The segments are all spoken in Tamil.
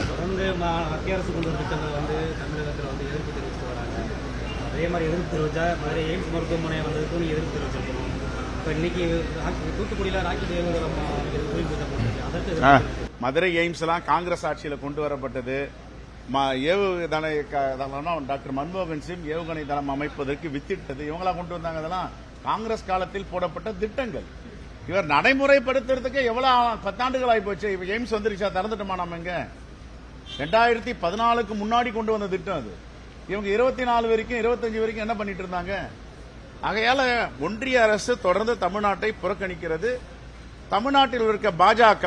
தொடர்ந்து மத்திய அரசு கொண்டு வர திட்டங்கள் வந்து தமிழகத்தில் வந்து எதிர்ப்பு தெரிவித்து வராங்க. அதே மாதிரி எதிர்ப்பு தெரிவித்தா மதுரை எய்ம்ஸ் மருத்துவமனை வந்ததுக்கும் எதிர்ப்பு தெரிவிச்சிருக்கணும். இப்போ இன்னைக்கு தூத்துக்குடியில் ராக்கெட் ஏவுதளம் போட்டுருக்கு. அதற்கு மதுரை எய்ம்ஸ்லாம் காங்கிரஸ் ஆட்சியில் கொண்டு வரப்பட்டது. ஏவுகணை டாக்டர் மன்மோகன் சிங் ஏவுகணை தளம் அமைப்பதற்கு வித்திட்டது இவங்களா கொண்டு வந்தாங்க. அதெல்லாம் காங்கிரஸ் காலத்தில் போடப்பட்ட திட்டங்கள். இவர் நடைமுறைப்படுத்துறதுக்கு எவ்வளவு 10 ஆண்டுகள் ஆகிப்போச்சு. இப்ப எய்ம்ஸ் வந்துருச்சா? திறந்துட்டோமா? நம்ம இங்க 2014க்கு முன்னாடி கொண்டு வந்த திட்டம் அது. இவங்க 24 வரைக்கும் 25 வரைக்கும் என்ன பண்ணிட்டு இருந்தாங்க? ஆகையால ஒன்றிய அரசு தொடர்ந்து தமிழ்நாட்டை புறக்கணிக்கிறது. தமிழ்நாட்டில் இருக்க பாஜக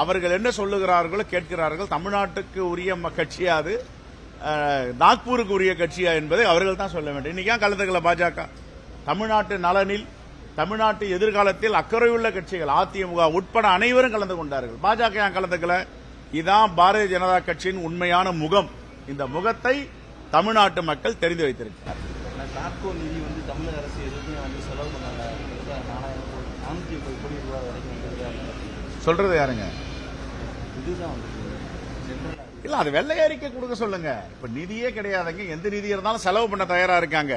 அவர்கள் என்ன சொல்லுகிறார்களோ கேட்கிறார்கள். தமிழ்நாட்டுக்கு உரிய கட்சியா அது, நாக்பூருக்கு உரிய கட்சியா என்பதை அவர்கள் தான் சொல்ல வேண்டும். இன்னைக்கு ஏன் கலந்துக்கல பாஜக? தமிழ்நாட்டு நலனில், தமிழ்நாட்டு எதிர்காலத்தில் அக்கறையுள்ள கட்சிகள் அதிமுக உட்பட அனைவரும் கலந்து கொண்டார்கள். பாஜக ஏன் கலந்துக்கல? இதான் பாரதிய ஜனதா கட்சியின் உண்மையான முகம். இந்த முகத்தை தமிழ்நாட்டு மக்கள் தெரிந்து வைத்திருக்கிறார். சாப்கோ நிதி வந்து தமிழக அரசு எதுவுமே வந்து செலவு பண்ணாங்க. 450 கோடி ரூபாய் வரைக்கும் சொல்றது யாருங்க? இதுதான் இல்ல, அது வெள்ளை அறிக்கை கொடுக்க சொல்லுங்க. இப்ப நிதியே கிடையாதுங்க. எந்த நிதி இருந்தாலும் செலவு பண்ண தயாரா இருக்காங்க.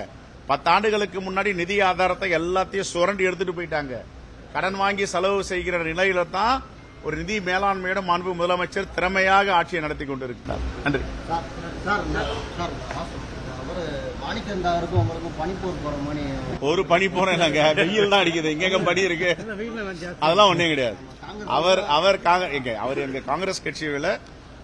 10 ஆண்டுகளுக்கு முன்னாடி நிதி ஆதாரத்தை எல்லாத்தையும் சுரண்டி எடுத்துட்டு போயிட்டாங்க. கடன் வாங்கி செலவு செய்கிற நிலையில தான் ஒரு நிதி மேலாண்மையோட மாண்பு முதலமைச்சர் திறமையாக ஆட்சியை நடத்தி கொண்டிருக்கிறார். நன்றி. ஒரு பனி போற வெயில் தான் அடிக்குது. எங்க பனி இருக்கு? அதெல்லாம் ஒன்னும் கிடையாது. அவர் எங்க காங்கிரஸ் கட்சியில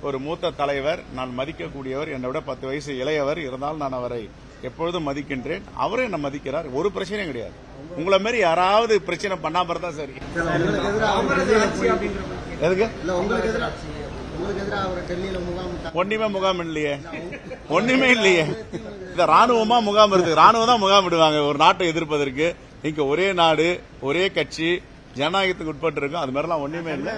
ஒரு மூத்த தலைவர், நான் மதிக்கக்கூடியவர், என்னை விட 10 வயசு இளையவர். இருந்தாலும் நான் அவரை எப்பொழுதும் மதிக்கின்றேன். அவரும் என்ன மதிக்கிறார். ஒரு பிரச்சனையும் கிடையாது. உங்களை மாதிரி யாராவது பிரச்சனை பண்ணாம இருந்தா சரி. எதுக்கு ஒண்ணுமே முகாம் இல்லையே? ஒண்ணுமே இல்லையே. இந்த ராணுவமா முகாம் இருக்கு? ராணுவம் தான் முகாம் விடுவாங்க ஒரு நாட்டை எதிர்ப்பதற்கு. இங்க ஒரே நாடு, ஒரே கட்சி, ஜனநாயகத்துக்கு உட்பட்டு இருக்கும். அது மாதிரிலாம் ஒண்ணுமே இல்லை.